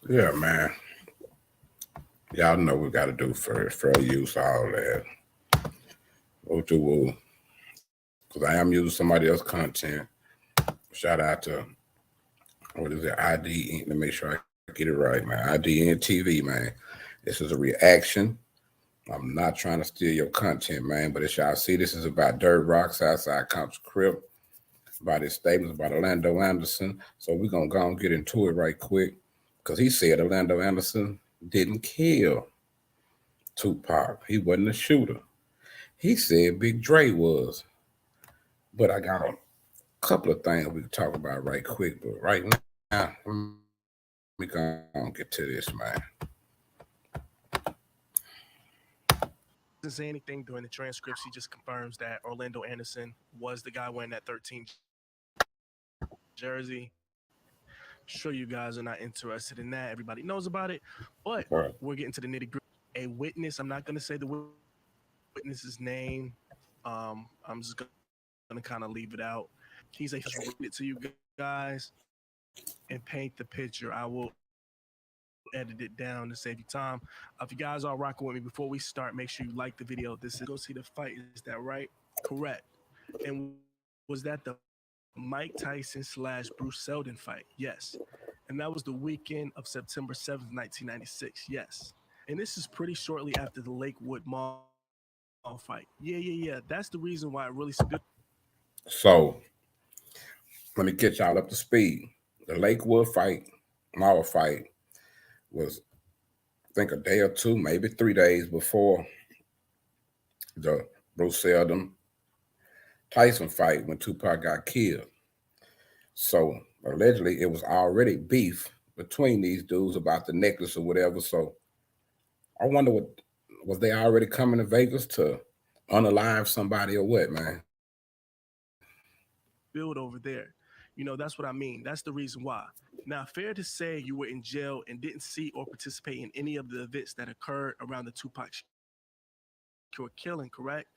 Yeah, man. Y'all know we got to do fair use, all that. Go to woo. Because I am using somebody else's content. Shout out to, what is it, ID. Let me make sure I get it right, man. IDN TV, man. This is a reaction. I'm not trying to steal your content, man, but as y'all see, this is about Dirt Rocks outside Compton Crip, about his statements about Orlando Anderson. So we're going to go and get into it right quick because he said Orlando Anderson didn't kill Tupac. He wasn't a shooter. He said Big Dre was. But I got a couple of things we can talk about right quick. But right now, let me go and get to this, man. Doesn't say anything during the transcripts. He just confirms that Orlando Anderson was the guy wearing that 13 jersey. Sure, you guys are not interested in that. Everybody knows about it, but Right. we're getting to the nitty gritty. A witness. I'm not going to say the witness's name. I'm just going to kind of leave it out. He's a read it to you guys and paint the picture. I will edit it down to save you time. If you guys are rocking with me, before we start, make sure you like the video. This is go see the fight. Is that right? Correct. And was that the Mike Tyson / Bruce Seldon fight? Yes. And that was the weekend of September 7th, 1996. Yes. And this is pretty shortly after the Lakewood Mall fight. Yeah. That's the reason why it really stood. So let me get y'all up to speed. The Lakewood fight, Mall fight, was I think a day or two, maybe 3 days before the Bruce Seldon Tyson fight when Tupac got killed. So allegedly it was already beef between these dudes about the necklace or whatever. So I wonder what was they already coming to Vegas to unalive somebody or what, man? Build over there. That's what I mean. That's the reason why. Now, fair to say you were in jail and didn't see or participate in any of the events that occurred around the Tupac Shakur killing, correct?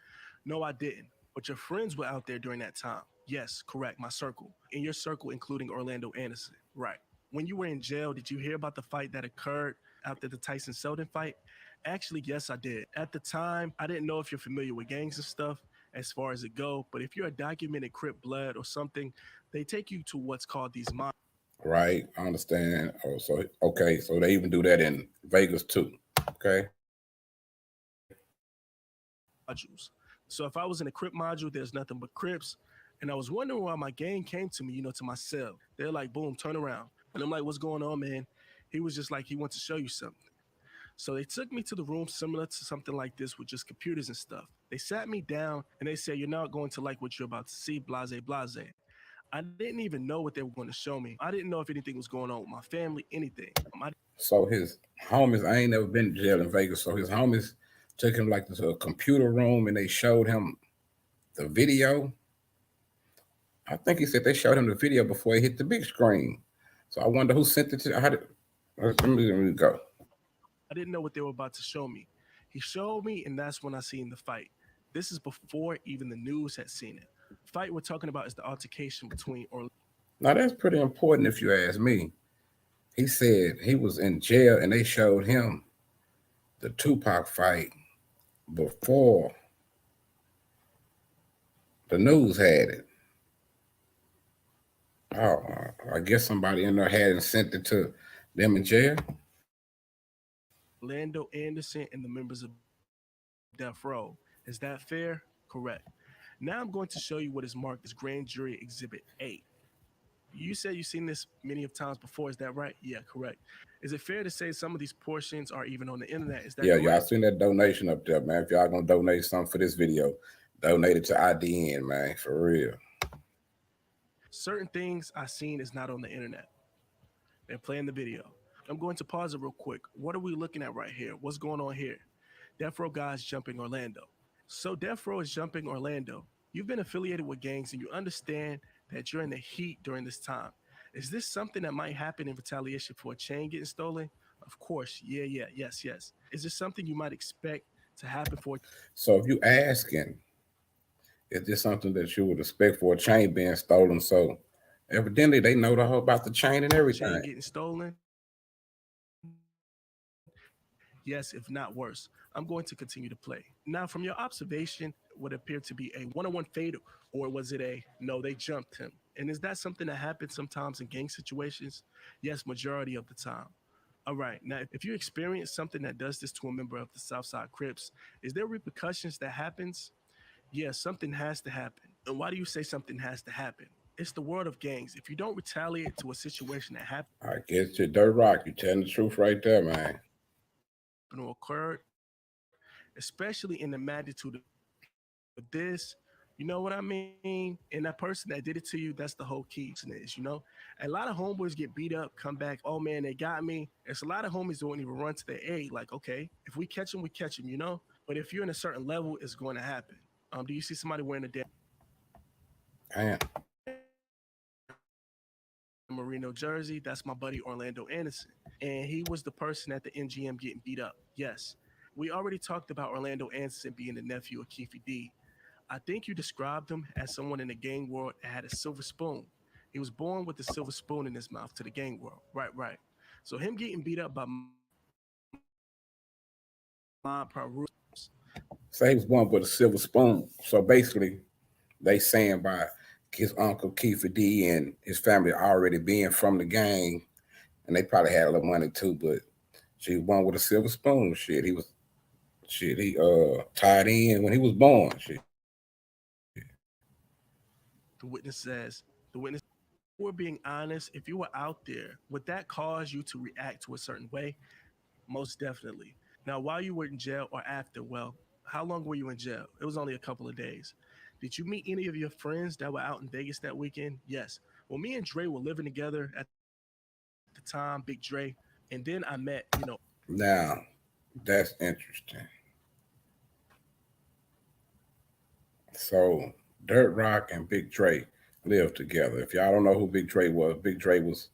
No, I didn't. But your friends were out there during that time. Yes, correct. My circle. In your circle, including Orlando Anderson. Right. When you were in jail, did you hear about the fight that occurred after the Tyson Seldon fight? Actually, yes, I did. At the time, I didn't know if you're familiar with gangs and stuff as far as it go, but if you're a documented Crip blood or something, they take you to what's called these Right? I understand. Oh, so okay, so they even do that in Vegas too. Okay. modules. So if I was in a Crip module, there's nothing but Crips. And I was wondering why my gang came to me, to my cell. They're like, boom, turn around. And I'm like, what's going on, man? He was just like, he wants to show you something. So they took me to the room similar to something like this with just computers and stuff. They sat me down and they said, you're not going to like what you're about to see, blase, blase. I didn't even know what they were going to show me. I didn't know if anything was going on with my family, anything. So his homies, I ain't never been to jail in Vegas. So his homies took him like to a computer room and they showed him the video. I think he said they showed him the video before he hit the big screen. So I wonder who sent it to. How did? Let me go. I didn't know what they were about to show me. He showed me, and that's when I seen the fight. This is before even the news had seen it. Fight we're talking about is the altercation between Orlando. Now that's pretty important if you ask me. He said he was in jail and they showed him the Tupac fight before the news had it. Oh, I guess somebody in there had and sent it to them in jail. Orlando Anderson and the members of Death Row. Is that fair? Correct. Now I'm going to show you what is marked as Grand Jury Exhibit A. You said you've seen this many of times before. Is that right? Yeah, correct. Is it fair to say some of these portions are even on the internet? Is that Yeah, y'all correct? seen that donation up there, man. If y'all gonna donate something for this video, donate it to IDN, man, for real. Certain things I seen is not on the internet. They're playing the video. I'm going to pause it real quick. What are we looking at right here? What's going on here? Death Row guys jumping Orlando. So Death Row is jumping Orlando. You've been affiliated with gangs and you understand that you're in the heat during this time. Is this something that might happen in retaliation for a chain getting stolen? Of course. Yeah. Yes. Is this something you might expect to happen for So if you asking, is this something that you would expect for a chain being stolen? So evidently they know the whole about the chain and a chain everything. getting stolen? Yes, if not worse. I'm going to continue to play. Now, from your observation, would appear to be a one-on-one fade, or was it a no? They jumped him, and is that something that happens sometimes in gang situations? Yes, majority of the time. All right. Now, if you experience something that does this to a member of the Southside Crips, is there repercussions that happens? Yes, something has to happen. And why do you say something has to happen? It's the world of gangs. If you don't retaliate to a situation that happened I guess to Dirt Rock, you telling the truth right there, man. or occurred, especially in the magnitude of this, you know what I mean? And that person that did it to you, that's the whole key. A lot of homeboys get beat up, come back, oh man, they got me. It's a lot of homies don't even run to their aid. Like, okay, if we catch them, we catch them, you know? But if you're in a certain level, it's going to happen. Do you see somebody wearing a damn Damn. Marino jersey? That's my buddy Orlando Anderson. And he was the person at the MGM getting beat up. Yes. We already talked about Orlando Anderson being the nephew of Keefe D. I think you described him as someone in the gang world that had a silver spoon. He was born with a silver spoon in his mouth to the gang world. Right, right. So him getting beat up by Mob Peru. So he was born with a silver spoon. So basically, they saying by his uncle Keefe D and his family already being from the gang, and they probably had a little money too, but she was born with a silver spoon. He tied in when he was born. Shit. The witness says, the witness, we're being honest, if you were out there, would that cause you to react to a certain way? Most definitely. Now, while you were in jail or after, well, how long were you in jail? It was only a couple of days. Did you meet any of your friends that were out in Vegas that weekend? Yes. Well, me and Dre were living together at the time, Big Dre, and then I met, Now, that's interesting. So Dirt Rock and Big Dre lived together. If y'all don't know who Big Dre was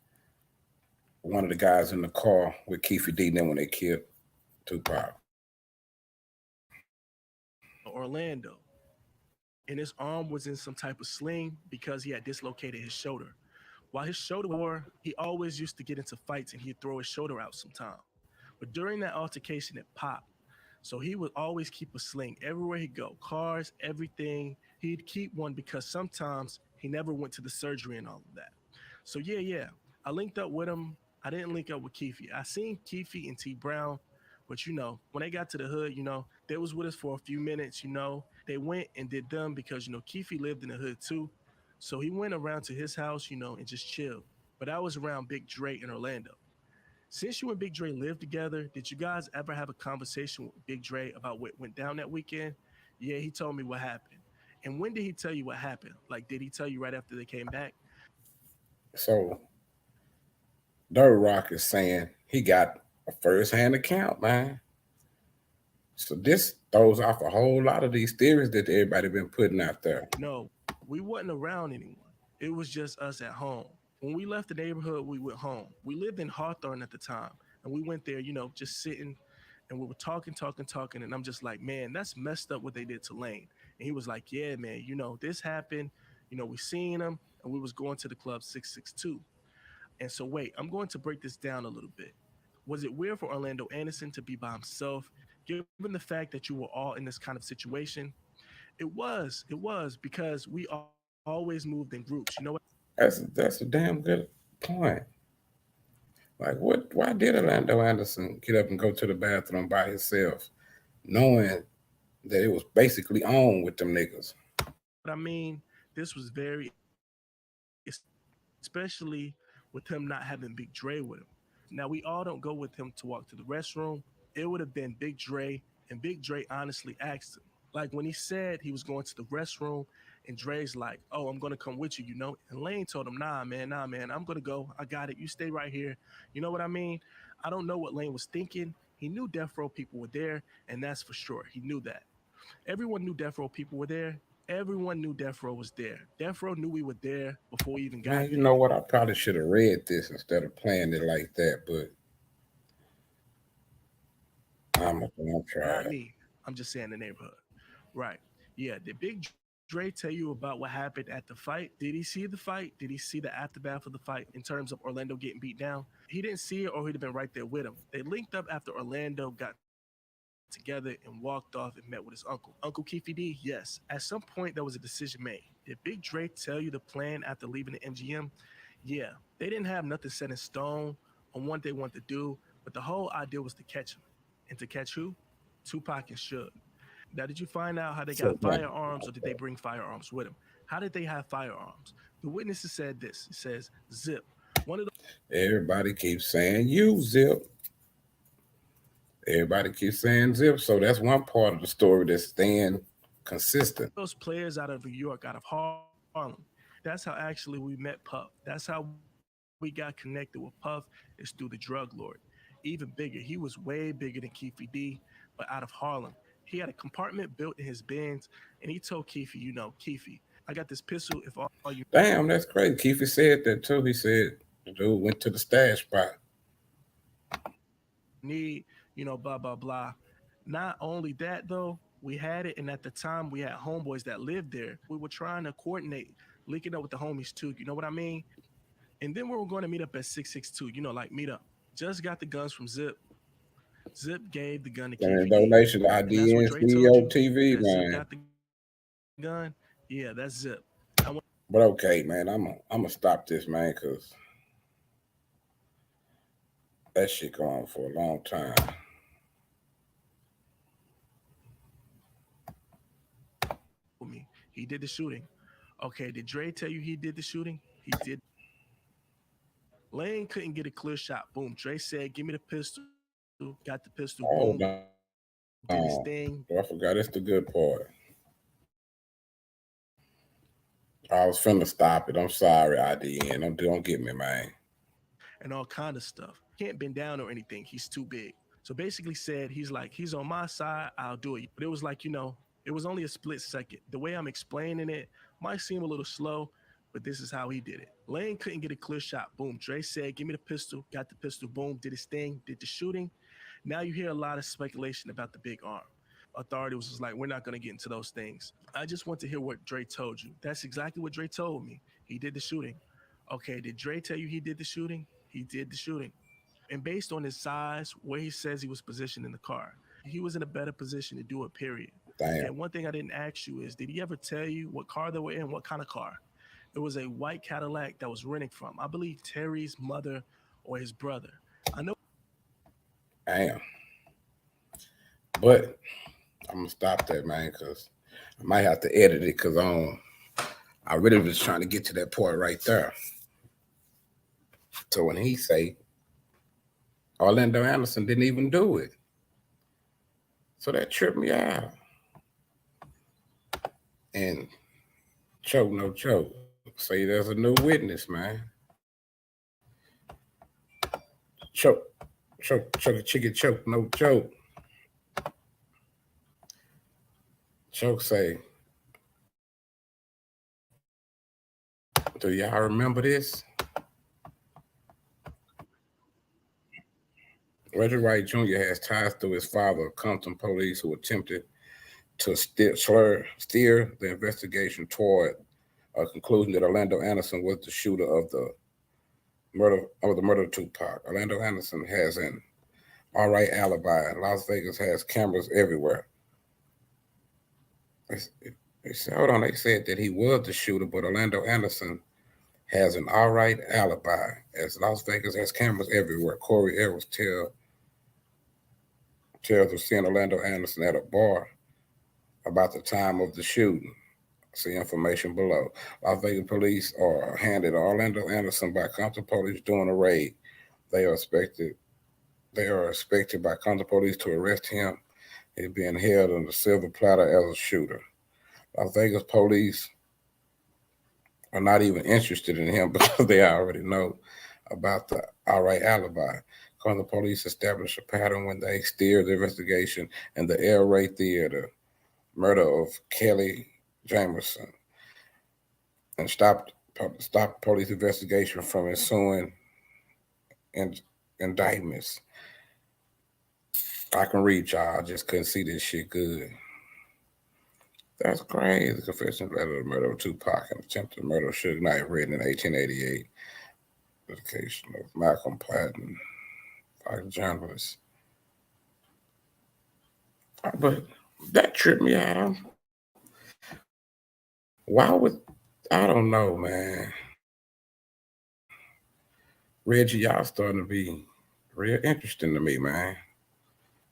one of the guys in the car with Keefe D. Then when they killed Tupac. Orlando, and his arm was in some type of sling because he had dislocated his shoulder. While his shoulder was sore, he always used to get into fights and he'd throw his shoulder out sometime. But during that altercation, it popped. So he would always keep a sling everywhere he'd go, cars, everything. He'd keep one because sometimes he never went to the surgery and all of that. So yeah. I linked up with him. I didn't link up with Keefe. I seen Keefe and T Brown, but when they got to the hood, they was with us for a few minutes. They went and did them because Keefe lived in the hood too. So he went around to his house, and just chilled. But I was around Big Dre in Orlando. Since you and Big Dre lived together, did you guys ever have a conversation with Big Dre about what went down that weekend? Yeah, he told me what happened. And when did he tell you what happened? Like, did he tell you right after they came back? So Dirt Rock is saying he got a first-hand account, man. So this throws off a whole lot of these theories that everybody been putting out there. No, we wasn't around anyone. It was just us at home. When we left the neighborhood, we went home. We lived in Hawthorne at the time, and we went there, just sitting, and we were talking, and I'm just like, man, that's messed up what they did to Lane. And he was like, yeah, man, this happened. We seen him, and we was going to the club 662. And so, wait, I'm going to break this down a little bit. Was it weird for Orlando Anderson to be by himself, given the fact that you were all in this kind of situation? It was because we always moved in groups. You know what? That's a damn good point. Like what? Why did Orlando Anderson get up and go to the bathroom by himself, knowing that it was basically on with them niggas? I mean, this was very, especially with him not having Big Dre with him. Now we all don't go with him to walk to the restroom. It would have been Big Dre, and Big Dre honestly asked him. Like when he said he was going to the restroom, and Dre's like, "Oh, I'm gonna come with you." And Lane told him, nah, man, I'm gonna go. I got it. You stay right here." You know what I mean? I don't know what Lane was thinking. He knew Death Row people were there, and that's for sure. He knew that. Everyone knew Death Row people were there. Everyone knew Death Row was there. Death Row knew we were there before we even Man, got you there. know what? I probably should have read this instead of playing it like that, but I'm gonna try Not it. me. I'm just saying the neighborhood. Right. Yeah, the Big Dre tell you about what happened at the fight? Did he see the fight? Did he see the aftermath of the fight in terms of Orlando getting beat down? He didn't see it, or he'd have been right there with him. They linked up after Orlando got together and walked off and met with his uncle. Uncle Keefe D, yes. At some point, there was a decision made. Did Big Dre tell you the plan after leaving the MGM? Yeah. They didn't have nothing set in stone on what they wanted to do, but the whole idea was to catch him. And to catch who? Tupac and Suge. Now, did you find out how they So got man, firearms, or did they bring firearms with them? How did they have firearms? The witnesses said this. It says, Zip. One of everybody keeps saying you Zip. Everybody keeps saying Zip. So that's one part of the story that's staying consistent. those players out of New York, out of Harlem, that's how actually we met Puff. That's how we got connected with Puff, is through the drug lord. Even bigger. He was way bigger than Keefe D, but out of Harlem. He had a compartment built in his Benz, and he told Keefe, Keefe, I got this pistol. If all you Damn, that's crazy. Keefe said that too. He said the dude went to the stash spot. need, blah, blah, blah. Not only that, though, we had it. And at the time, we had homeboys that lived there. We were trying to coordinate, linking up with the homies, too. You know what I mean? And then we were going to meet up at 662, like meet up. Just got the guns from Zip. Zip gave the gun to Keefe And D. donation to And that's what IDN Dre told CEO you. TV, That Zip man. got the gun. Yeah, that's Zip. But okay, man, I'm gonna stop this, man, because that shit go on for a long time. Me. He did the shooting. Okay, did Dre tell you he did the shooting? He did. Lane couldn't get a clear shot. Boom. Dre said, "Give me the pistol." Got the pistol. Boom. Oh Did his no, thing. I forgot. It's the good part. I was finna stop it. I'm sorry, IDN. Don't get me, man. And all kind of stuff. Can't bend down or anything. He's too big. So basically said, he's on my side, I'll do it. But it was like, it was only a split second. The way I'm explaining it might seem a little slow, but this is how he did it. Lane couldn't get a clear shot. Boom. Dre said, "Give me the pistol." Got the pistol. Boom. Did his thing. Did the shooting. Now you hear a lot of speculation about the big arm. Authority was just like, we're not going to get into those things. I just want to hear what Dre told you. That's exactly what Dre told me. He did the shooting. Okay, did Dre tell you he did the shooting? He did the shooting. And based on his size, where he says he was positioned in the car, he was in a better position to do it, period. Damn. And one thing I didn't ask you is, did he ever tell you what car they were in? What kind of car? It was a white Cadillac that was renting from, I believe, Terry's mother or his brother. I know. Damn. But I'm gonna stop that, man, because I might have to edit it because I really was trying to get to that part right there. So when he say Orlando Anderson didn't even do it, so that tripped me out. And choke, no choke. Say there's a new witness, man. Choke, choke, chicken choke, no choke. Choke say, do y'all remember this? Reggie Wright Jr. has ties to his father, Compton police, who attempted to steer the investigation toward a conclusion that Orlando Anderson was the shooter of the murder of Tupac. Orlando Anderson has an all right alibi. Las Vegas has cameras everywhere. They said, hold on, they said that he was the shooter, but Orlando Anderson has an all right alibi, as Las Vegas has cameras everywhere. Corey Edwards tells of seeing Orlando Anderson at a bar about the time of the shooting. See information below. Las Vegas police are handed Orlando Anderson by Compton police during a raid. They are expected by Compton police to arrest him. He's being held on the silver platter as a shooter. Las Vegas police are not even interested in him because they already know about the all right alibi. Compton police established a pattern when they steered the investigation in the El Rey Theater murder of Kelly Jamerson and stopped police investigation from ensuing indictments. I can read y'all, I just couldn't see this shit good. That's crazy. Confession letter of the murder of Tupac and attempted murder of Suge Knight, written in 1888. Dedication of Malcolm Platten, black journalist. But that tripped me out. Why would I don't know, man. Reggie, y'all starting to be real interesting to me, man.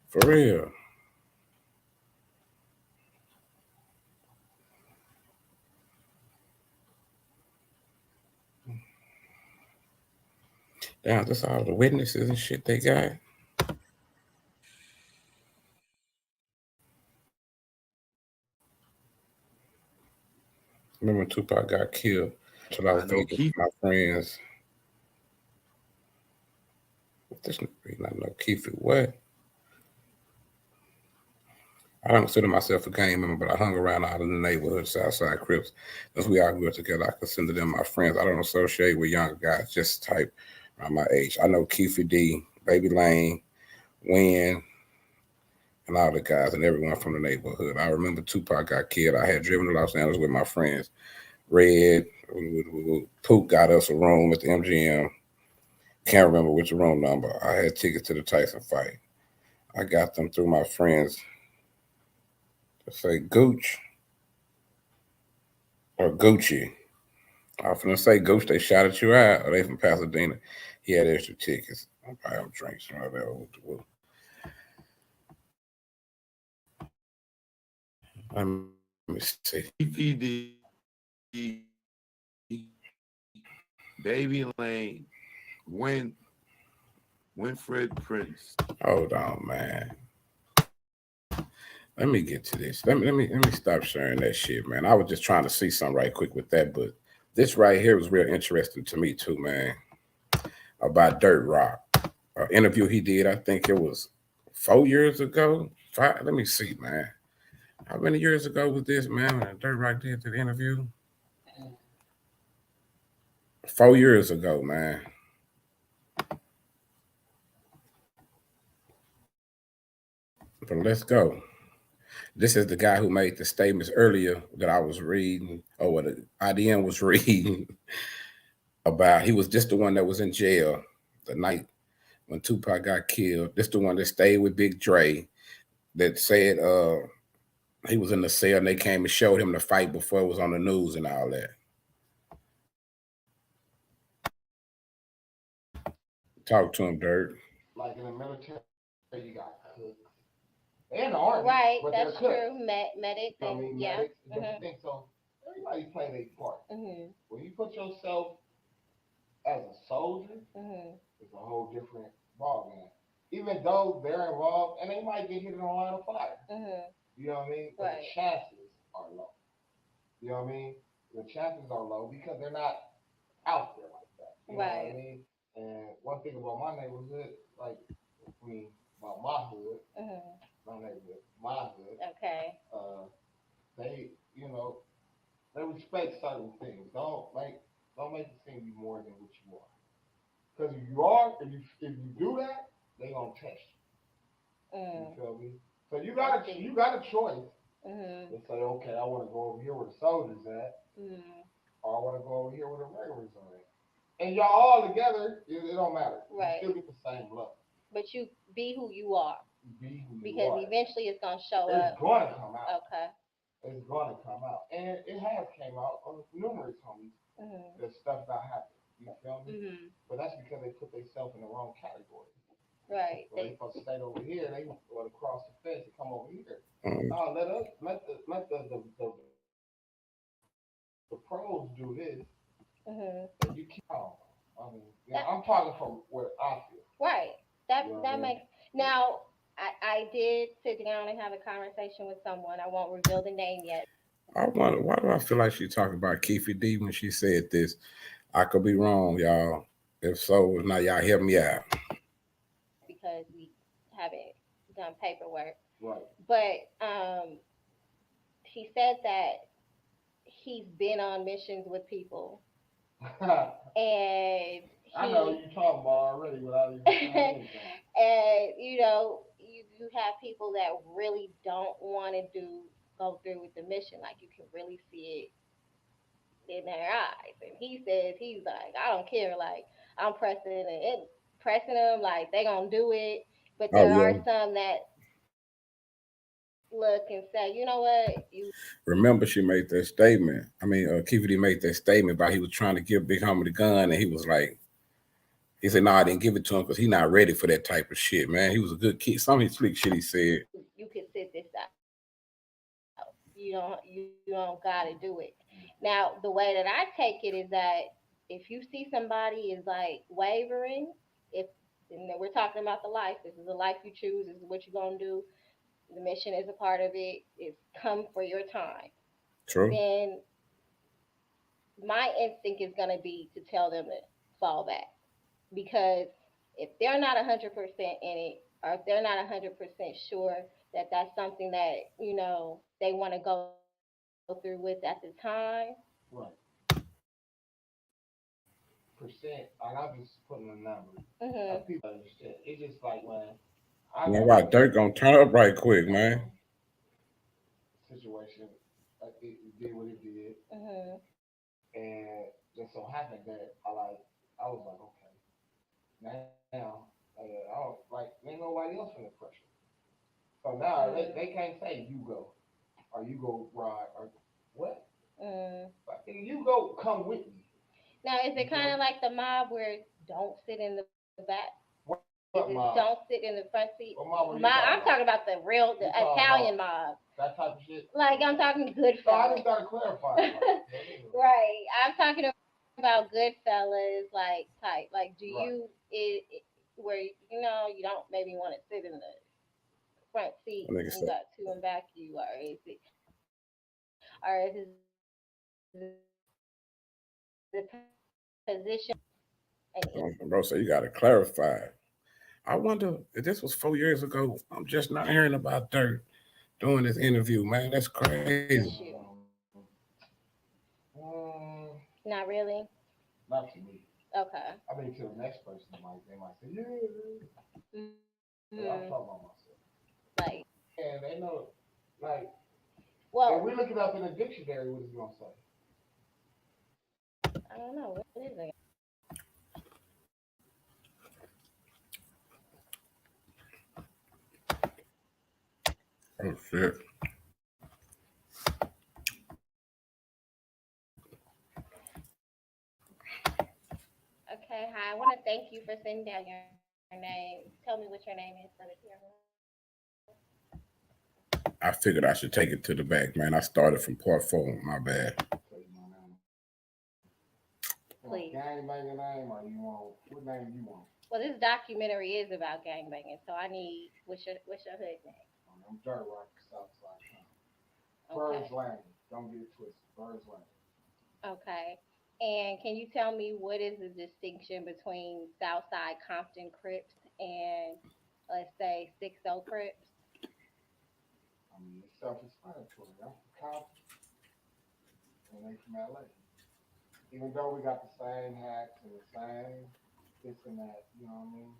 For real. Damn, that's all the witnesses and shit they got. Remember when Tupac got killed? Till I was I know thinking Keefe. my friends. This not no Keefe. What? I don't consider myself a gang member, but I hung around out in the neighborhood, Southside Crips. Since we all grew up together, I consider them my friends. I don't associate with younger guys, just type around my age. I know Keefe D, Baby Lane, Wynn, and all the guys and everyone from the neighborhood. I remember Tupac got killed. I had driven to Los Angeles with my friends. Red, Pook got us a room at the MGM. Can't remember which room number. I had tickets to the Tyson fight. I got them through my friends to say Gooch or Gucci. I was gonna say Gooch, they shouted you out, or they from Pasadena. He had extra tickets. I'm probably have drinks some of that old. Let me see. Keefe, Baby Lane, Winfred Prince. Hold on, man. Let me get to this. Let me stop sharing that shit, man. I was just trying to see something right quick with that, but this right here was real interesting to me too, man. About Dirt Rock, an interview he did. I think it was 4 years ago. Five. Let me see, man. How many years ago was this, man? When Dirt Rock did the interview? 4 years ago, man. But let's go. This is the guy who made the statements earlier that I was reading, or what the IDM was reading about. He was just the one that was in jail the night when Tupac got killed. This the one that stayed with Big Dre that said he was in the cell and they came and showed him the fight before it was on the news and all that. Talk to him, Dirt. Like in the military, you got cooks and the army, Right, but they're that's cooks. true. Medics You know what I and mean? yeah. Medics, different things. So everybody play their part. When you put yourself as a soldier, it's a whole different ball game. Even though they're involved and they might get hit in a line of fire. You know what I mean? But the Right. chances are low. You know what I mean? The chances are low because they're not out there like that. You know what I Right. mean? And one thing about my neighborhood, like I mean, about my hood, my neighborhood, my hood, Okay. they, you know, they respect certain things. Don't make it seem you more than what you are. Because if you are, if you do that, they gonna test you. You feel me? So you got a choice to say, okay, I want to go over here where the soldiers at, or I want to go over here where the regulars are at. And y'all all together, it don't matter. You Right. still get the same love. But you be who you are Be who you because are. eventually it's gonna show It's up. gonna come out. Okay. It's gonna come out, and it has came out on numerous homies that stuff not happening. You feel me? But that's because they put themselves in the wrong category. Right. So they supposed to stay over here, they want to cross the fence and come over here. Mm. No, let the pros do this, and you keep on. I mean, I'm talking from what I feel. Right. That You know what I that mean? makes now. I did sit down and have a conversation with someone. I won't reveal the name yet I wonder why do I feel like she talking about Keefe D when she said this? I could be wrong, y'all. If so, now y'all help me out. because we haven't done paperwork. Right. But she said that he's been on missions with people and I know he you talking about already without even saying anything. and you have people that really don't want to do go through with the mission. Like you can really see it in their eyes. And he says he's like, I don't care. Like I'm pressing them. Like they gonna do it. But Oh there are yeah. some that look and say, you know what, you. Remember, she made that statement. I mean, Keefe made that statement about he was trying to give Big Homie the gun, and he was like, he said, "No, I didn't give it to him because he's not ready for that type of shit, man." He was a good kid. Some of his slick shit he said. You can sit this out. You don't gotta do it. Now the way that I take it is that if you see somebody is like wavering, if and then we're talking about the life, this is the life you choose, this is what you're gonna do, the mission is a part of it, it's come for your time, True. then my instinct is gonna be to tell them to fall back. Because if they're not 100% in it, or if they're not 100% sure that that's something that they want to go through with at the time. Right. Percent, and I'm just putting a number. People understand. It's just like when I You know got why Dirk gonna turn up right quick, man. situation, it did what it did, and just so happened that I was like, okay, now I don't like ain't nobody else in the pressure. So now they can't say you go or you go ride or what. Like, you go come with me. Now, is it kind of like the mob where don't sit in the back? What mob? Don't sit in the front seat. What mob I'm talking about the Italian mob. That type of shit. Like I'm talking Goodfellas. So I just gotta clarify. Right. I'm talking about Goodfellas, like type. Like, do you where you don't maybe want to sit in the front seat and you got two in back of you, or is it the position? Bro, so you gotta clarify. I wonder if this was 4 years ago. I'm just not hearing about Dirk doing this interview, man. That's crazy. Not really. Not to me. Okay. I mean, to the next person, they might say, yeah. But I'm talking about myself. Like. And they know, like. Well. If we look it up in the dictionary, what is it gonna say? I don't know. What is it? Oh shit. Okay, hi. I want to thank you for sending down your name. Tell me what your name is for the camera. I figured I should take it to the back, man. I started from part 4. My bad. Please. Gangbanging name, or you want what name you want? Well, this documentary is about gangbanging, so I need what's your hood name? I'm Dirt Rock, Southside Compton. Okay. Birds Landing. Don't get it twisted. Birds Landing. Okay. And can you tell me what is the distinction between Southside Compton Crips and let's say 60 Crips? I mean, it's self-explanatory. I'm from Compton, and they from LA. Even though we got the same hats and the same this and that, you know what I mean?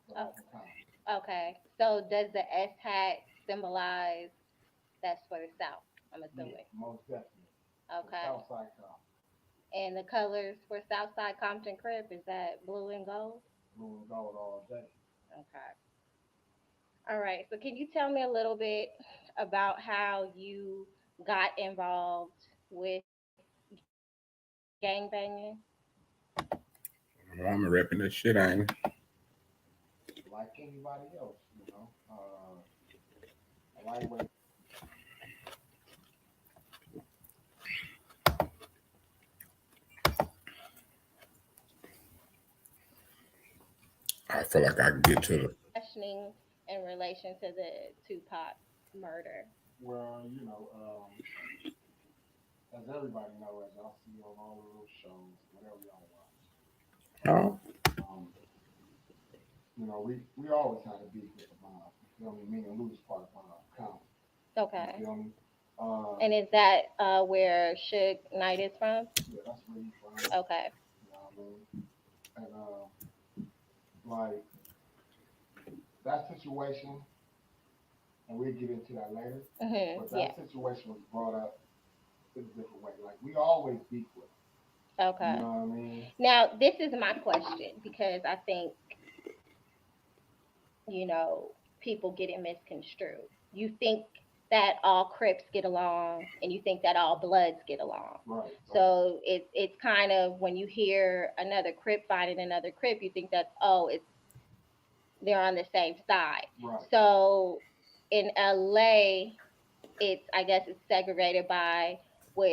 But I'm from Compton. Okay. So does the S hat symbolize that's for the South? I'm assuming. Yeah, most definitely. Okay. Southside Compton. And the colors for Southside Compton Crip, is that blue and gold? Blue and gold all day. Okay. All right. So can you tell me a little bit about how you got involved with gangbanging? Well, I'm repping this shit, ain't it? Like anybody else, you know. I like what. I feel like I can get to the Questioning in relation to the Tupac murder. Well, you know, as everybody knows, as y'all see on all of those shows, whatever y'all watch. You know, we always had a beef with the mob. You feel me? Me and Lou's part of Compton. Okay. You feel me? And is that where Suge Knight is from? Yeah, that's where he's from. Okay. You know what I mean? And like that situation and we'll get into that later. But Yeah. that situation was brought up in a different way. Like we always beef with them. You Okay. know what I mean? Now, this is my question because I think, you know, people get it misconstrued. You think that all Crips get along and you think that all Bloods get along. Right. So it's kind of when you hear another Crip fighting another Crip, you think that, oh, it's they're on the same side. Right. So in LA, it's, I guess it's segregated by what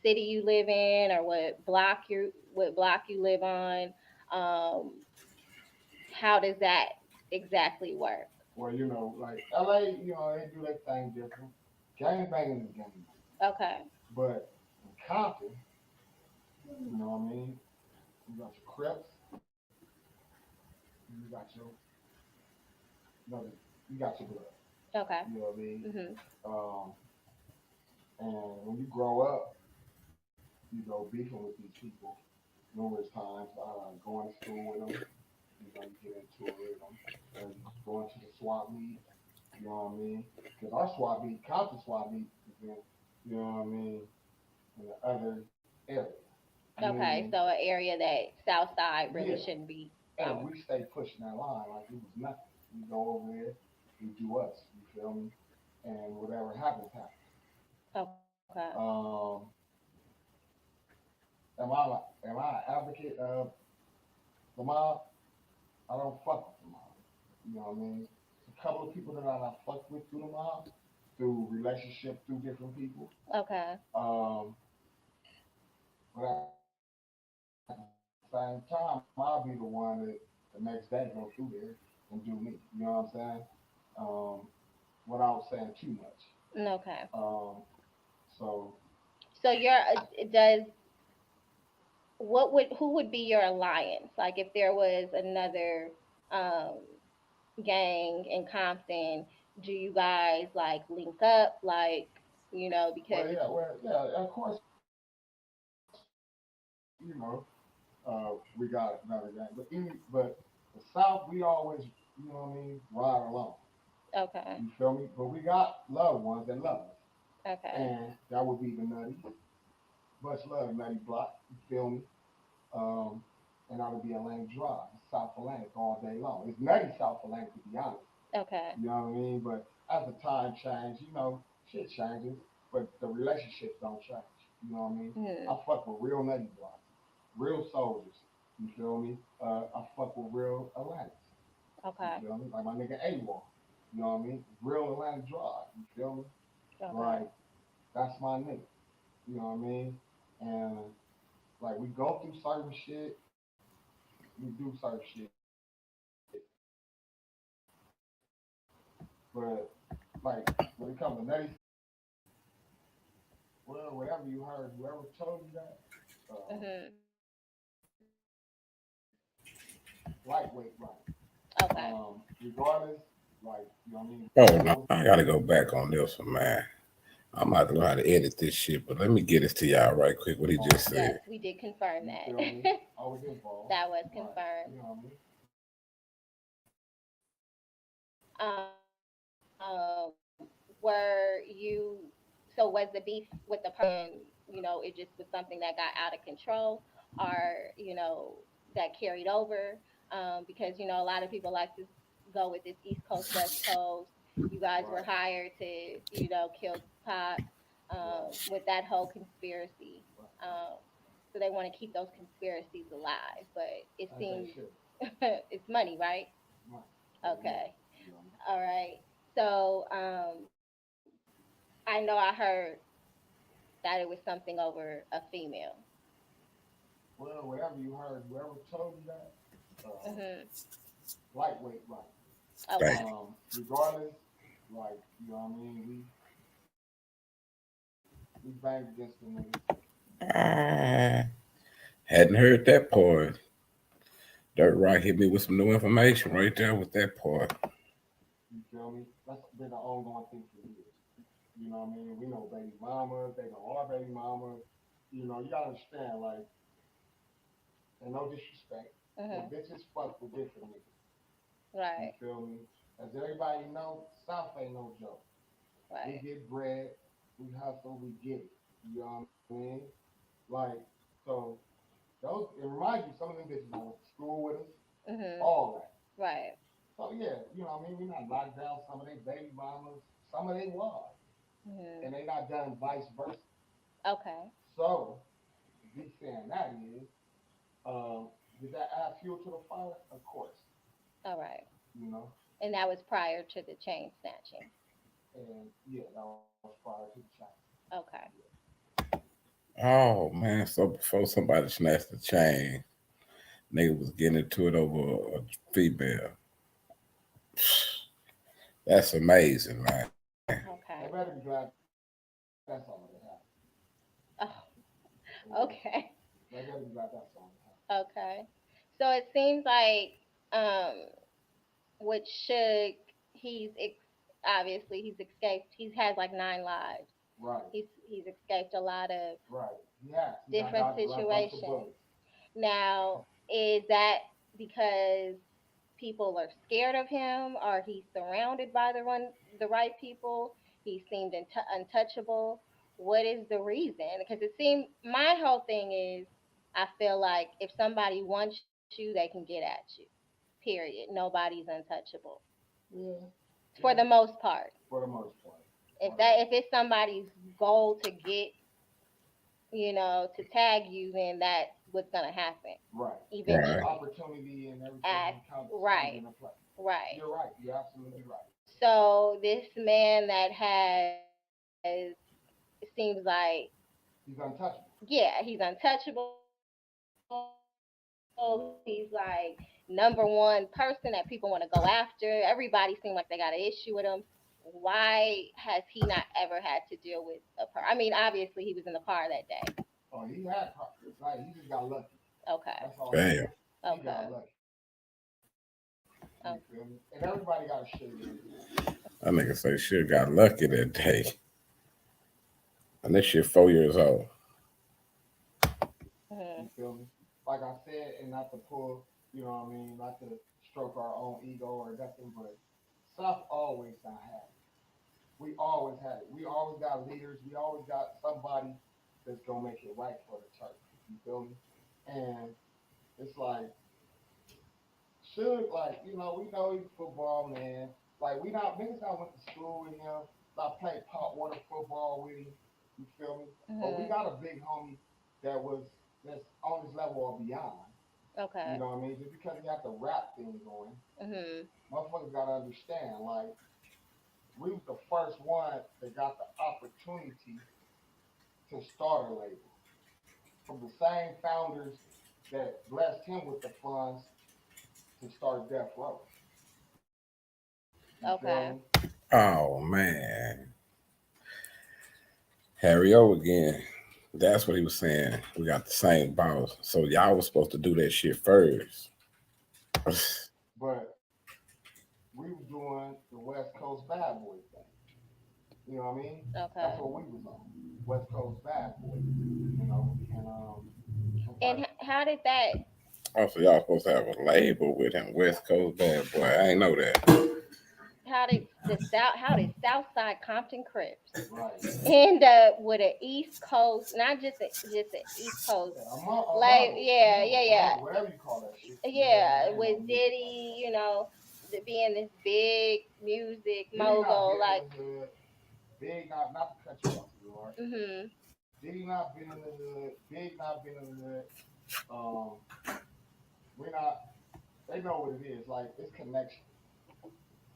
city you live in or what block you live on. Um, how does that exactly work? Well, you know, like LA, you know, they do their thing different. Gang banging is gang banging. Okay. But in Compton, you know what I mean? You got your Crips, you got your you got your blood. Okay. You know what I mean? Mhm. And when you grow up, you go beefing with these people numerous times, going to school with them, you know, you get into it with them, and going to the swap meet, you know what I mean? Because our swap meet, Compton swap meet, is in, you know what I mean, in the other area. Okay. So an area that South Side really Yeah. shouldn't be And going. we stay pushing that line like it was nothing. We go over there, we do us, you feel me? And whatever happens, happens. Okay. Am I an advocate of the mob? I don't fuck with the mob. You know what I mean? A couple of people that I fucked with through the mob, through relationship, through different people. Okay. But at the same time, I'll be the one that the next day go through there and do me. You know what I'm saying? Um, without saying too much. Okay. So So your does what would who would be your alliance? Like if there was another um gang in Compton, do you guys like link up? Like, you know, because of course, you know, we got another gang. But the South, we always, you know what I mean, ride along. okay, You feel me? But we got loved ones that love us. okay, And that would be the Nutty. Much love, Nutty Block. You feel me? Um, and that would be Atlantic Drive, South Atlantic all day long. It's Nutty South Atlantic, to be honest. okay, You know what I mean? But as the time change, you know, shit changes, but the relationships don't change. You know what I mean? I fuck with real Nutty Blocks, real soldiers. You feel me? I fuck with real Atlantics. You okay, feel me? Like my nigga A-Wall. You know what I mean? Real Atlantic Drive. You feel me? okay, Like, that's my nigga. You know what I mean? And like we go through certain shit, we do certain shit. But like when it comes to Nutty, well, whatever you heard, whoever told you that, mhm, lightweight right. okay, Regardless, like you know what I mean. Oh no, I gotta go back on this one, man. I'm about to learn how to edit this shit, but let me get this to y'all right quick. What he just yes, said. we did confirm You that. feel me? I was involved. That was Right. confirmed. You know what I mean? Were you so was the beef with the person, you know, it just was something that got out of control or, you know, that carried over? Because, you know, a lot of people like to go with this East Coast, West Coast. You guys were Right. hired to, you know, kill Tupac Right. with that whole conspiracy. Right. So they want to keep those conspiracies alive, but it As they seems should. it's money, right? Right. Yeah. Okay. You know what I mean? All right. So I know I heard that it was something over a female. Well, whatever you heard, whoever told you that, Mhm. lightweight right. Thank Okay. you. Regardless, like you know what I mean, we banged against the nigga. Ah, hadn't heard that part. Dirt Rock hit me with some new information right there with that part. You feel me? That's been the ongoing thing for years. You know what I mean? We know baby mamas, they know our baby mamas. You know, you gotta understand, like, and no disrespect, but Mhm. bitches fuck with different niggas. You Right. feel me? as everybody know, South ain't no joke. We Right. get bread, we hustle, we get it. You know what I mean? Like, so those it reminds you some of them bitches I went to school with us, Mhm. all that. Right. So yeah, you know what I mean? We not locked down some of their baby mamas, some of they was, Mhm. and they not done vice versa. Okay. So me saying that is, um, did that add fuel to the fire? Of course, All right. you know. And that was prior to the chain snatching. And yeah, that was prior to the chat. Okay. Oh man, so before somebody snatched the chain, nigga was getting into it over a female. That's amazing, man. They Okay. better be glad that's all that happened. Oh, Yeah, okay. they better be glad that's all that happened. Okay. So it seems like um with Suge, obviously he's escaped. He has like 9 lives. Right, He's escaped a lot of right. Yes, he got different dodged a bunch of situations. bullets. Now, is that because people are scared of him, or he's surrounded by the right people? He seemed untouchable. What is the reason? Because it seemed my whole thing is I feel like if somebody wants you, they can get at you. Period. Nobody's untouchable Yeah, for yeah. the most part. For the most part. If For the most it's somebody's goal to get, to tag you, then that's what's gonna happen right. Right. eventually. Opportunity and At everything comes right, into play. right. You're right. You're absolutely right. So this man that it seems like, He's untouchable. yeah, he's untouchable. He's like #1 person that people want to go after. Everybody seems like they got an issue with him. Why has he not ever had to deal with a car? I mean, obviously he was in the car that day. Oh, he had problems. Like he just got lucky. Okay, That's all it is. Damn. He got okay, lucky. You okay, feel me? And everybody got a shit in it. That nigga say shit got lucky that day. And this shit 4 years old. You mhm, feel me? Like I said, and not to pull, you know what I mean, not to stroke our own ego or nothing, but South always not had it. We always had it. We always got leaders. We always got somebody that's gonna make it right for the turf. You feel me? And it's like, should like, we know he's a football man. Like we not niggas not went to school with him, not played pot water football with him. You feel me? But we mhm, got a big homie that's on his level or beyond. You okay, know what I mean? Just because he got the rap thing going, mhm, motherfuckers gotta understand. Like we was the first one that got the opportunity to start a label from the same founders that blessed him with the funds to start Death Row. You feel okay, me? Oh man. Harry O again. That's what he was saying. We got the same boss. So y'all was supposed to do that shit first. But we was doing the West Coast Bad Boy thing. You know what I mean? That's okay. what we was on. West Coast Bad Boy. You know, and I'm And like, how did that? Oh, so y'all supposed to have a label with him, West Coast Bad Boy. I ain't know that. How did Southside Compton Crips right. end up with an East Coast, not just an East Coast, Yeah, like whatever you call that shit. You know what I mean? yeah, They ain't with no music like Diddy, being this big music that. Diddy not mogul, been in like, the hood. Big not to cut you off, sweetheart. mhm, Diddy not been in the hood. Big not been in the hood. Um, we not. They know what it is. Like it's connection.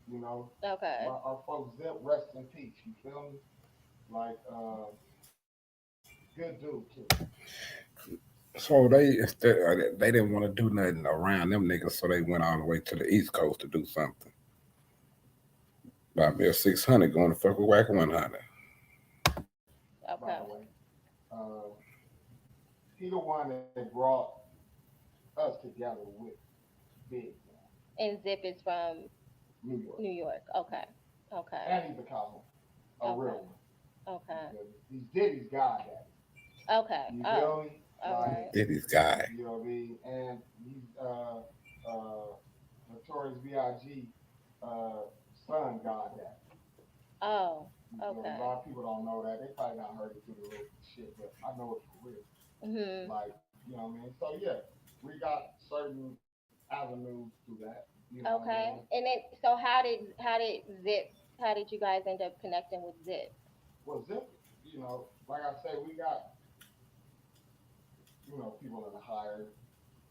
You know, okay, our folks Zip, rest in peace. You feel me? Like, good dude too. So they didn't want to do nothing around them niggas, so they went all the way to the East Coast to do something. About Bill 600 going to fuck with Whack 100. By okay. the way, uh, he the one that brought us together with Big man, And Zip is from New York, New York. Okay, okay, and he's a Cosmo, a okay, real one. You okay, feel me? He's Diddy's goddaddy. okay. You Oh, feel me? all Like, right. Diddy's guy. you know what I mean? And he's Notorious B.I.G. son God that. Oh, You know, okay. a lot of people don't know that. They probably not heard it through the little shit, but I know it for real. Mhm. Like, you know what I mean? So yeah, we got certain avenues through that. You know what I Okay. mean? And then, so how did you guys end up connecting with Zip? Well, Zip, you know, like I say, we got, you know, people in a higher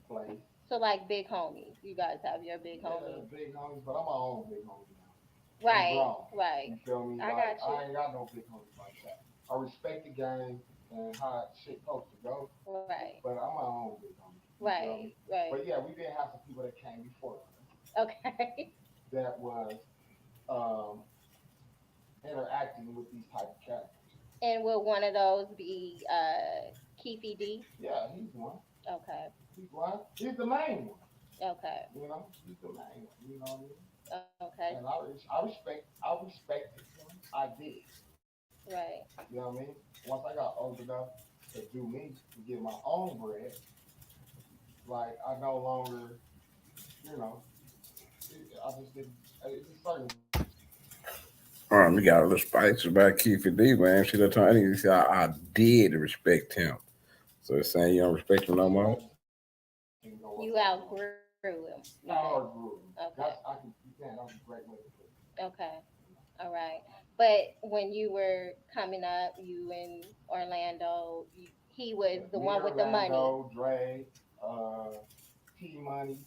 place. So like big homies. You guys have your big Yeah, homies. big homies, but I'm my own big homie now. I'm Right. grown. Right. You feel me? I Like, got you. I ain't got no big homies like that. I respect the game and how shit supposed to go, Right. but I'm my own big homie. You feel Right. me? Right. But yeah, we did have some people that came before us Okay. that was um, interacting with these type of characters. And will one of those be Keefe D? Yeah, he's one. Okay. He's one. He's the main one. Okay. You know, he's the main one. You know what I mean? Okay. And I respected him. I did. Right. You know what I mean? Once I got old enough to do me, to get my own bread, like I no longer, you know, I just didn't. It's a certain. You got a little spice about Keefe D, man. She the time he said I did respect him. So it's saying you don't respect him no more. You outgrew him. I outgrew him. Okay. That's a great way to put it. Okay. All right. But when you were coming up, you in Orlando, he was the one with the money. Orlando, Dre, T Money,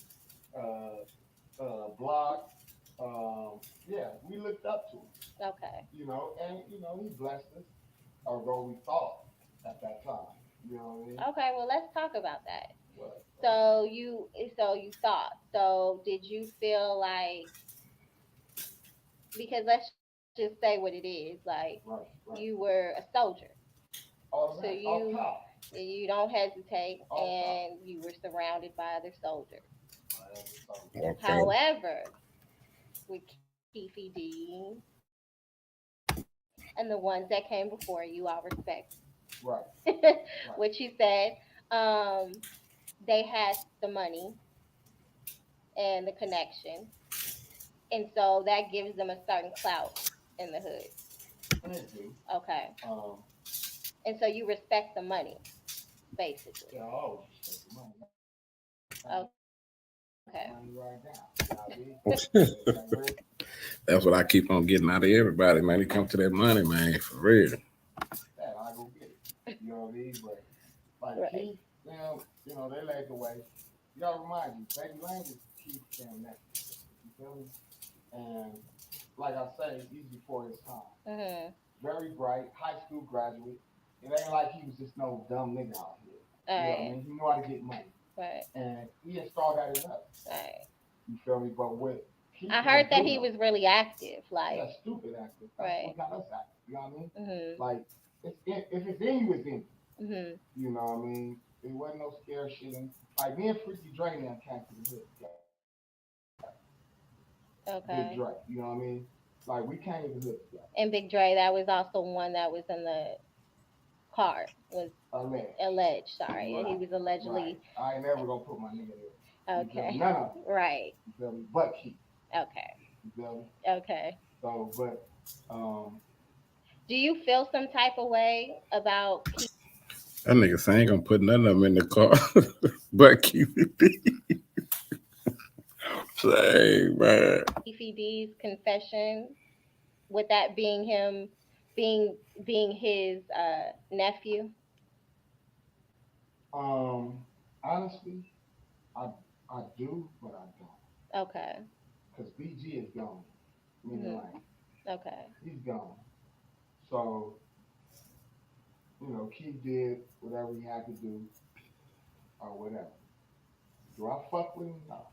Block. Yeah, we looked up to him. Okay. You know, and you know, he blessed us, although we thought at that time. You know what I mean? Okay, well let's talk about that. But, So you thought. So did you feel like, because let's just say what it is, like right. you were a soldier. All So that, off top. You don't hesitate, Off top. and you were surrounded by other soldiers. Okay. However, with Keefe D and the ones that came before you, I respect Right. what you said. They had the money and the connection, and so that gives them a certain clout in the hood. Okay. And so you respect the money, basically. Yeah, I always respect the money. Okay. Money right now. That's what I keep on getting out of everybody, man. It comes to that money, man, for real. That I go get it. You know what I mean? But like Right. Keefe, you know, they laid the way. You gotta remind you, Baby Lane is Keefe damn nephew. You feel me? And like I say, he's before his time. Mm-hmm. Very bright, high school graduate. It ain't like he was just no dumb nigga out here. All You know right. what I mean? He knew how to get money. Right. And he installed that in us. Right. You feel me? But with Keefe, I heard that he was really active, like. yeah, stupid active. That's Right. what got us active. You know what I mean? Mm-hmm. Like, if it's in you, it's in you. Mm-hmm. You know what I mean? It wasn't no scare shit. Like, me and Freaky Dre now came to the hood. Okay. Big Dre, you know what I mean? Like, we came to the hood together. And Big Dre, that was also one that was in the car, was alleged, sorry. Right. And he was allegedly. Right. I ain't never gonna put my nigga there. Okay. None of it. Right. You feel me? But Keefe. Okay. You feel me? Okay. So, but, do you feel some type of way about Keefe? That nigga say ain't gonna put none of them in the car, but Keefe D. Say, man. Keefe D's confession, with that being him, being his nephew? Honestly, I do, but I don't. Okay. Because BG is gone. Meaning like, Okay. he's gone. So, you know, Keefe did whatever he had to do, or whatever. Do I fuck with him? No.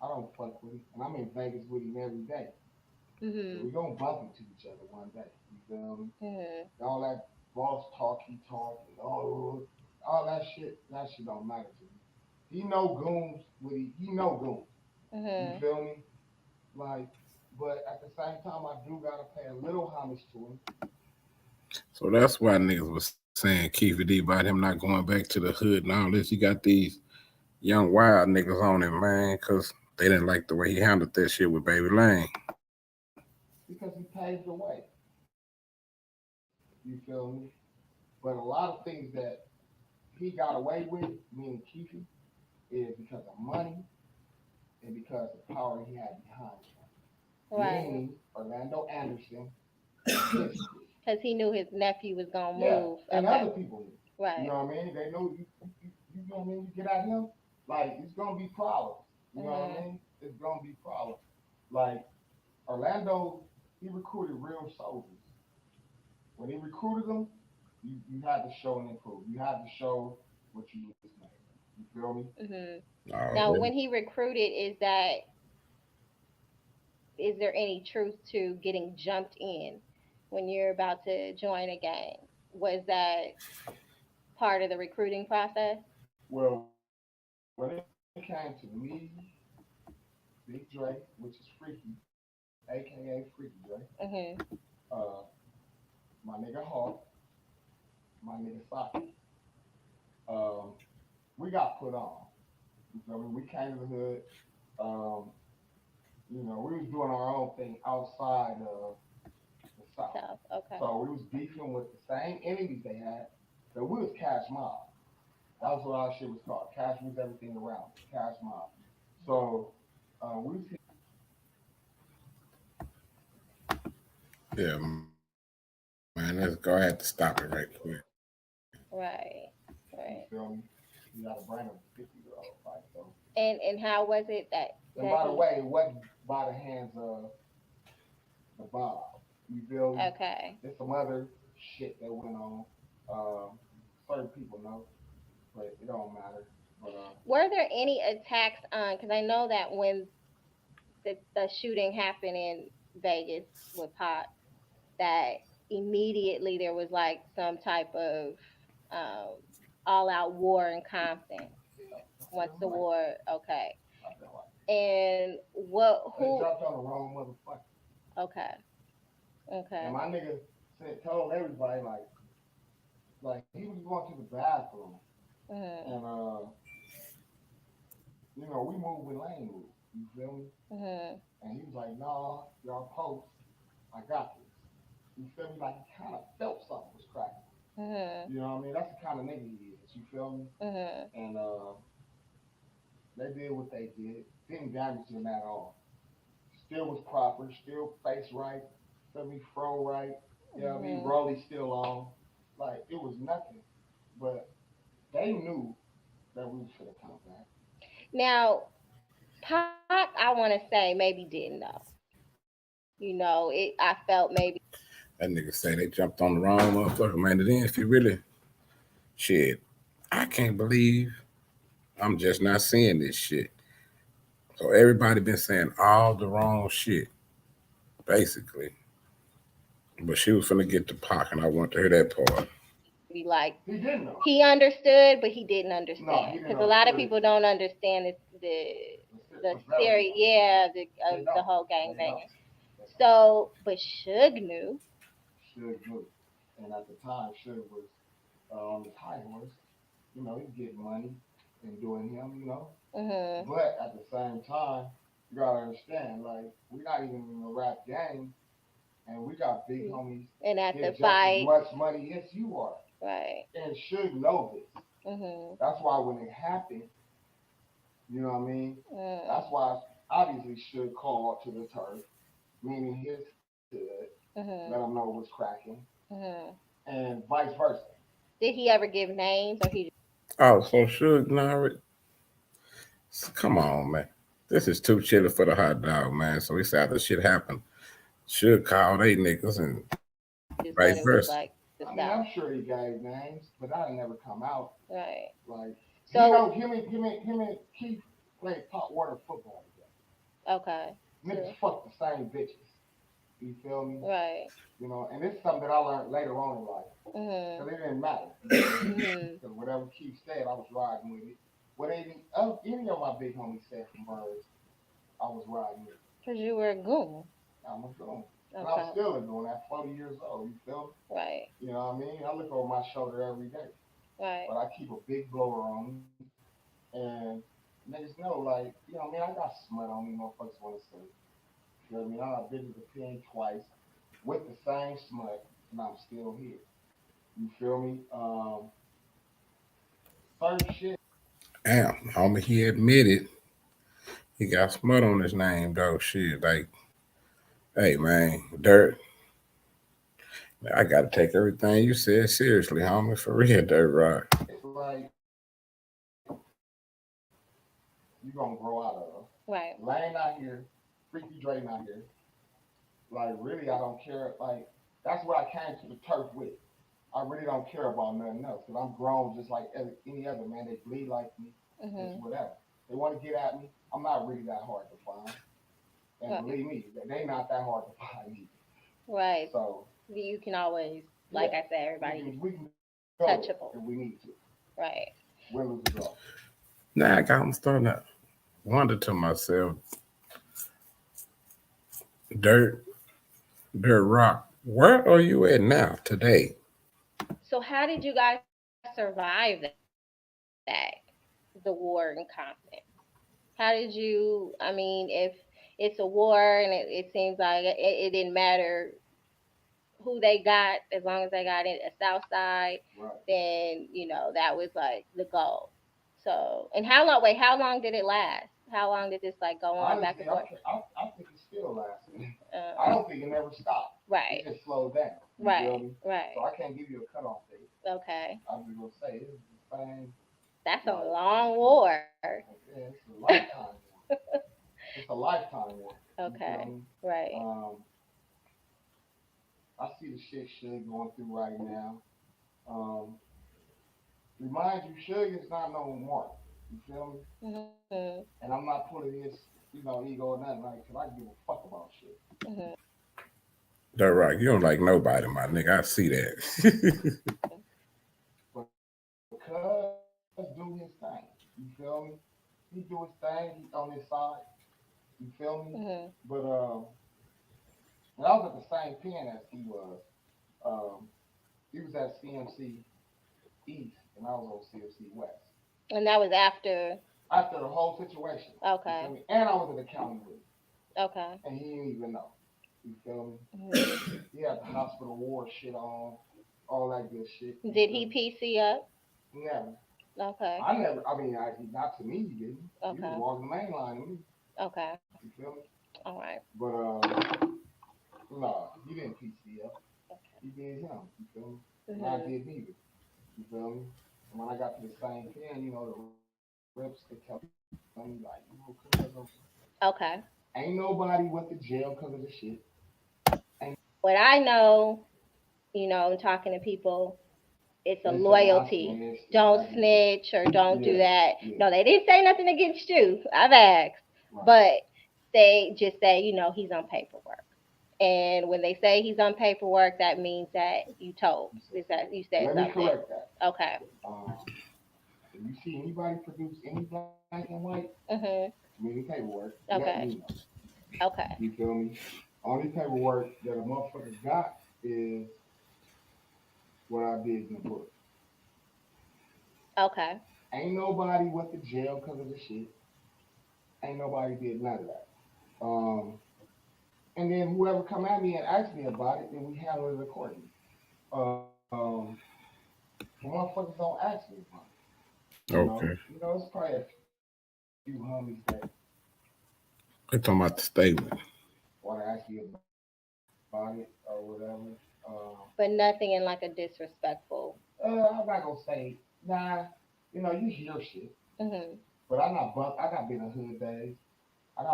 I don't fuck with him. And I'm in Vegas with him every day. Mm-hmm. We're going to bump into each other one day. You feel me? Mm-hmm. All that boss talk, he talk, and all that shit don't matter to me. He know goons he know goons. Mm-hmm. You feel me? Like, but at the same time, I do gotta pay a little homage to him. So that's why niggas was saying Keefe D about him not going back to the hood and all this. You got these young wild niggas on him, man, because They didn't like the way he handled that shit with Baby Lane. Because he paved the way. You feel me? But a lot of things that he got away with, meaning Keefe, is because of money and because of power he had behind him. Right. Meaning Orlando Anderson, because he knew his nephew was gonna move. and Okay. other people knew. Right. You know what I mean? They know you know what I mean? You get at him, like it's gonna be problems. You know what I mean? It's gonna be problems. Like Orlando, he recruited real soldiers. When he recruited them, you had to show and improve. You had to show what you was made. You feel me? Now, when he recruited, is there any truth to getting jumped in when you're about to join a gang? Was that part of the recruiting process? Well, when it came to me, Big Dre, which is Freaky, aka Freaky Dre, my nigga HORT, my nigga Socket, we got put on. You feel me? We came to the hood. You know, we was doing our own thing outside of the South. Okay. So we was beefing with the same enemies they had. So we was Cash Mob. That was what our shit was called. Cash was everything around. Cash Mob. So we was Yeah, man, let's go ahead to stop it right quick. Right. You feel me? You got a brand of 50-year-old, right? So. And how was it that? And by the way, it wasn't by the hands of the Bob. You feel me? Okay. There's some other shit that went on. Certain people know, but it don't matter. But, were there any attacks on? Because I know that when the shooting happened in Vegas with Pop, that immediately there was like some type of all-out war in Compton. Once the war, okay. And who? They dropped on the wrong motherfucker. Okay. And my nigga told everybody like he was going to the bathroom, and you know we moved with lane move. You feel me? And he was like, "Nah, y'all post. I got this." You feel me? Like he kind of felt something was cracking. You know what I mean? That's the kind of nigga he is. You feel me? And they did what they did. Didn't damage him at all. Still was proper. Still face right. Feel me? Fro right. You know what I mean? Rolly still on. Like it was nothing. But they knew that we should have come back. Now, Pac, I want to say maybe didn't know. You know, I felt maybe. That nigga say they jumped on the wrong motherfucker, man. And then if you really, shit, I can't believe I'm just not seeing this shit. So everybody been saying all the wrong shit, basically. But she was finna get to Pac, and I want to hear that part. Be like he didn't know. He understood, but he didn't understand because no, a lot of people don't understand the theory, the whole gangbanging. So, but Suge knew. Suge knew, and at the time, Suge was on his high horse. You know, he's getting money and doing him. You know, but at the same time, you gotta understand, like we're not even in a rap gang, and we got big homies. And at the just fight, as much money as you are. Right. And Suge know this. That's why when it happened, you know what I mean? That's why obviously Suge called to the turf, meaning his hood, let them know what's cracking, and vice versa. Did he ever give names or he? Oh, so Suge Knight. Come on, man. This is too chilly for the hot dog, man. So he said this shit happened. Should call they niggas and vice versa. Like I mean, I'm sure he gave names, but that'll never come out. Right. Like, so you know, him and Keefe played hot water football together. Okay. Niggas fuck the same bitches. You feel me? Right. You know, and it's something that I learned later on in life. Because it didn't matter. Because whatever Keefe said, I was riding with it. What any of my big homies said from birds, I was riding with it. Because you were a goon. I'm a goon. And I'm still a goon at 40 years old. You feel me? Right. You know what I mean? I look over my shoulder every day. Right. But I keep a big blower on me. And niggas know, like, you know what I mean? I got smut on me, motherfuckers want to say. You know what I mean? I done visited the pen twice with the same smut, and I'm still here. You feel me? Certain shit. Damn, homie, he admitted he got smut on his name, though. Shit, like, hey, man, Dirt, I got to take everything you said seriously, homie, for real, Dirt Rock. It's like you gonna grow out of. Right. Lane out here, Freaky Dre out here. Like really, I don't care. Like that's what I came to the turf with. I really don't care about nothing else because I'm grown just like any other man. They bleed like me. It's whatever. They want to get at me. I'm not really that hard to find. And Right. believe me, they not that hard to find either. Right. So You can always, like I said, everybody we can go touchable. if we need to. Right. Willing to go. Now I'm starting to wonder to myself, Dirt Rock, where are you at now today? So how did you guys survive that? The war in Compton? How did you, I mean, if it's a war and it seems like it didn't matter who they got, as long as they got it a South Side, Right. then, you know, that was like the goal. So, and how long did it last? How long did this like go on back Honestly, and forth? I think it's still lasting. I don't think it never stopped. Right. It just slowed down. You feel Right. me? Right. So I can't give you a cutoff date. Okay. I'm just gonna say it's the same. That's a long war. Yeah, it's a lifetime one. It's a lifetime one. Okay. You feel me? Right. I see the shit Suge going through right now. Remind you, Suge is not no mark. You feel me? Mm-hmm. And I'm not putting his, ego or nothing like, cause I give a fuck about shit. Mm-hmm. Dirt Rock, you don't like nobody, my nigga. I see that. But because do his thing. You feel me? He do his thing. He on his side. You feel me? Mm-hmm. But when I was at the same pen as he was, he was at CMC East and I was on CMC West. And that was after. After the whole situation. Okay. You feel me? And I was in the county with him. Okay. And he didn't even know. You feel me? Mm-hmm. He had the hospital war shit on, all that good shit. Did he PC up? Never. Okay. Not to me, he didn't. Okay. He was walking the main line to me. Okay. You feel me? All right. But no, he didn't PC up. Okay. He did him. You feel me? Mm-hmm. And I did neither. You feel me? And when I got to the same pen, the reps they tell me like, Okay. ain't nobody went to jail because of the shit. What I know, talking to people, it's a loyalty. Don't snitch or don't do that. Yeah. No, they didn't say nothing against you. I've asked. Right. But they just say, he's on paperwork. And when they say he's on paperwork, that means that you told. Is that you said something? Let me correct that. Okay. If you see anybody produce any black and white, community paperwork, okay. Let me know. Okay. You feel me? Only paperwork that a motherfucker got is what I did in the book. Okay. Ain't nobody went to jail because of the shit. Ain't nobody did none of that. And then whoever come at me and ask me about it, then we handle it accordingly. Motherfuckers don't ask me about it. Okay. It's probably a few homies that We're talking about the statement. want to ask me about it or whatever. But nothing in like a disrespectful. I'm not gonna say nah. You hear shit. But I got been in hood days.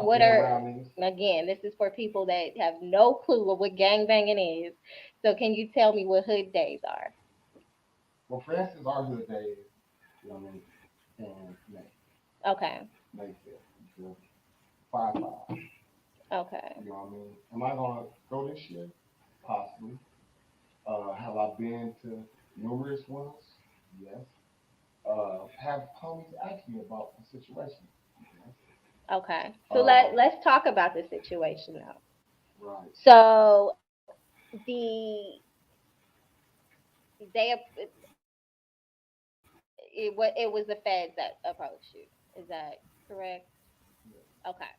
What are again? This is for people that have no clue of what gangbanging is. So can you tell me what hood days are? Well, for instance, our hood days, and May. Okay. May 5th. 5/5. Okay. You know what I mean? Am I gonna go this year? Possibly. Have I been to numerous ones? Yes. Have homies asked me about the situation? Yes. Okay. So let's talk about the situation now. Right. So it was the feds that approached you. Is that correct? Yeah. Okay.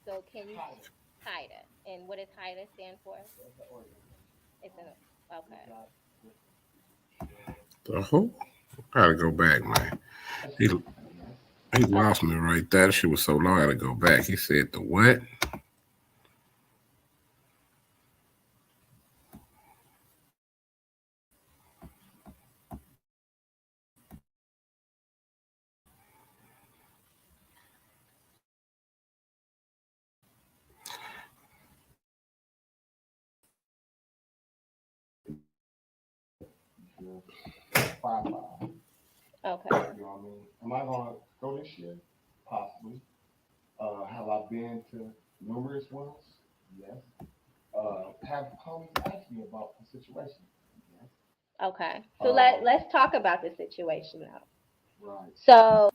So can you HIDA. HIDA? And what does HIDA stand for? That's the organization. It's an We okay. got different The who? Gotta go back, man. He he lost me right there. That shit was so long. I gotta go back. He said the what? five. Okay. You know what I mean? Am I gonna go this year? Possibly. Have I been to numerous ones? Yes. Have homies asked me about the situation? Yes. Okay. So let's talk about the situation now. Right. So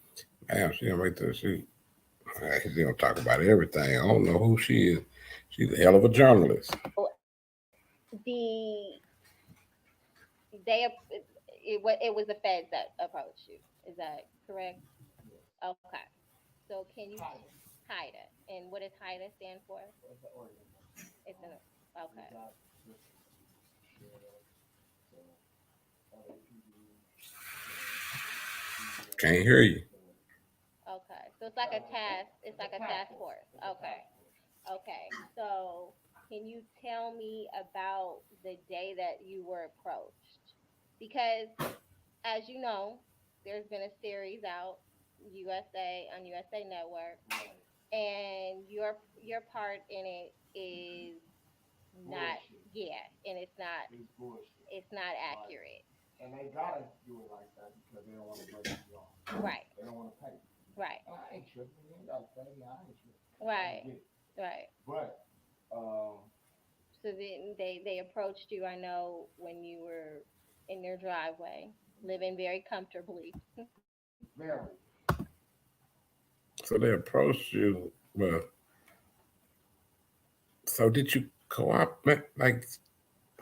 Damn, she didn't wait till she. He's gonna talk about everything. I don't know who she is. She's a hell of a journalist. the it was the feds that approached you. Is that correct? Yes. Okay. So can you HIDA. HIDA? And what does HIDA stand for? That's the organization. It's an We okay. got different sheriff, LAPD, Can't hear you. Okay. So it's like a task. It's like a task force. Okay. Okay. So can you tell me about the day that you were approached? Because as you know, there's been a series out USA on USA Network, and your part in it is not and it's not It's bullshit. it's not accurate. And they gotta do it like that because they don't want to break you off. Right. They don't want to pay. Right. And I ain't tripping. You ain't gotta pay me. I ain't tripping. Right. I get it. Right. But So then they approached you, I know, when you were in your driveway, living very comfortably. very. So they approached you. Well, so did you cooperate? Like,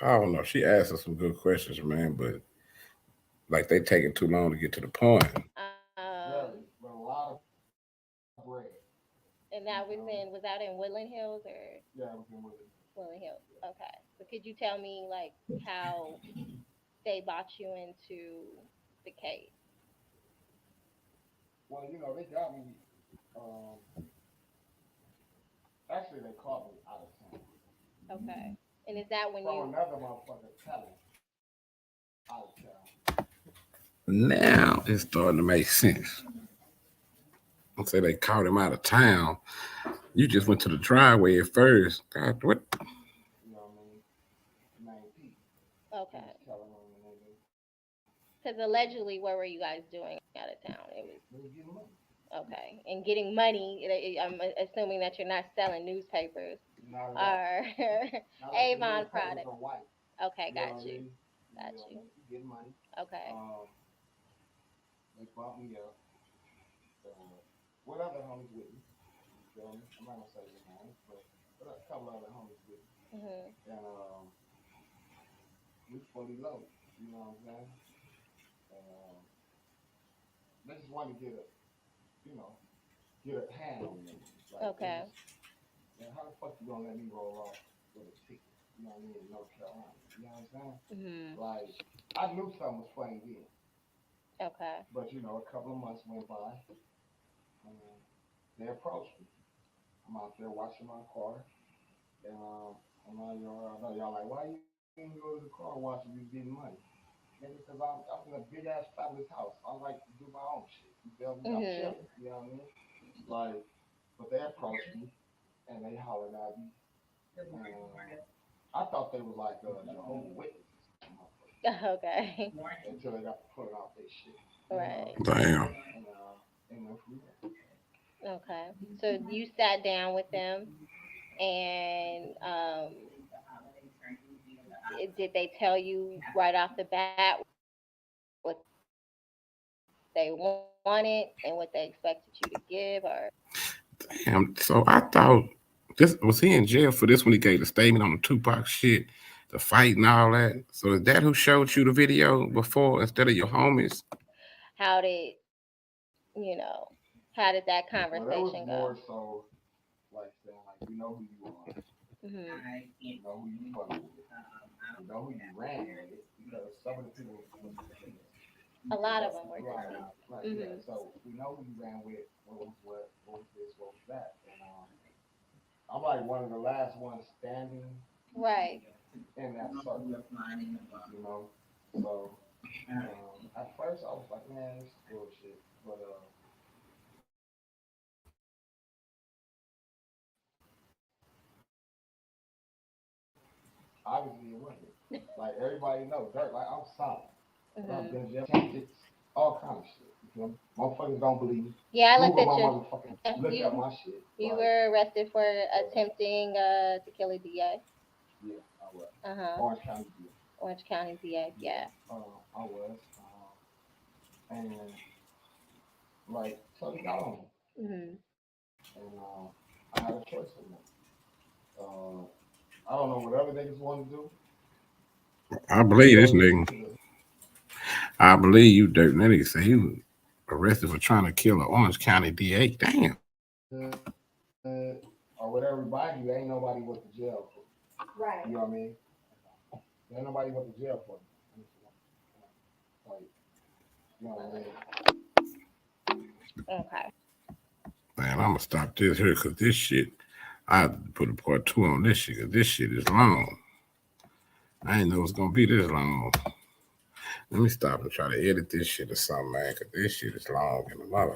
I don't know. She asked us some good questions, man, but like they taking too long to get to the point. Very. But a lot of bread. And that was that in Woodland Hills or Yeah, it was in Woodland Hills? Okay. So could you tell me like how they bought you into the case? Well, you know, they got me. Actually, they caught me out of town. Okay. And is that when From you another motherfucker telling out of town. Now it's starting to make sense. I say they caught him out of town. You just went to the driveway at first. God, what? You know what I mean? Name Pete. okay? Telling on the nigga. Because allegedly, what were you guys doing out of town? It was They was getting money. okay, and getting money. I'm assuming that you're not selling newspapers Not at all. or Not like the Avon newspapers products. are white. Okay, You know got what I you. mean? Got You know, you. you getting money. Okay. They bumped me up. What other homies with me? You feel me? I'm not gonna say their names, but a couple other homies with me. And we fully loaded. You know what I'm saying? They just want to get a, you know, get a hand on me. Like, Okay. And how the fuck you gonna let me roll off with a ticket? You know what I mean? In North Carolina. You know what I'm saying? Like, I knew something was funny then. Okay. But you know, a couple of months went by, and they approached me. I'm out there washing my car, and I know y'all like, why you didn't go to the car wash if you getting money? Nigga, because I'm in a big ass fabulous house. I like to do my own shit. You feel me? I'm chilling. You know what I mean? Like, but they approached me, and they hollered at me. I thought they were like Jehovah's Witnesses. Okay. Until they got to put out their shit. Right. Damn. And went from there. Okay. So you sat down with them, and did they tell you right off the bat what they wanted and what they expected you to give, or? Damn. So I thought this was he in jail for this when he gave the statement on the Tupac shit, the fight and all that. So is that who showed you the video before instead of your homies? How did you know? How did that Well, that was conversation more go? so like saying like we know who you are, Hmm. we know who you fucking with, we know who you ran with, because some of the people was A lot of them were right, deceased. right, yeah. So we know who you ran with. What was this? What was that? And I'm like one of the last ones standing Right. in that circle, you know. So at first I was like, man, this is bullshit. But obviously it wasn't. Like everybody knows, Dirt. Like I'm solid. But I've Hmm. been jail tactics, all kind of shit. You feel me? Motherfuckers don't believe me. Yeah, I looked Google at my your. motherfucking look You at my shit. you Like, were arrested for attempting to kill a DA. yeah, I was. Uh huh. Orange County DA. Orange County DA. Yeah. I was. And like so they got on me. Hmm. And I had a choice in them. I don't know what other niggas want to do. I believe this Go nigga. to the I believe you, Dirt. That nigga say he was arrested for trying to kill an Orange County DA. Damn. or with everybody, ain't nobody went to jail for. Right. You know what I mean? Ain't nobody went to jail for it. Like, you know what I mean? Okay. Man, I'm gonna stop this here because this shit. I put a part 2 on this shit because this shit is long. I didn't know it was gonna be this long. Let me stop and try to edit this shit or something, man, because this shit is long in the mother.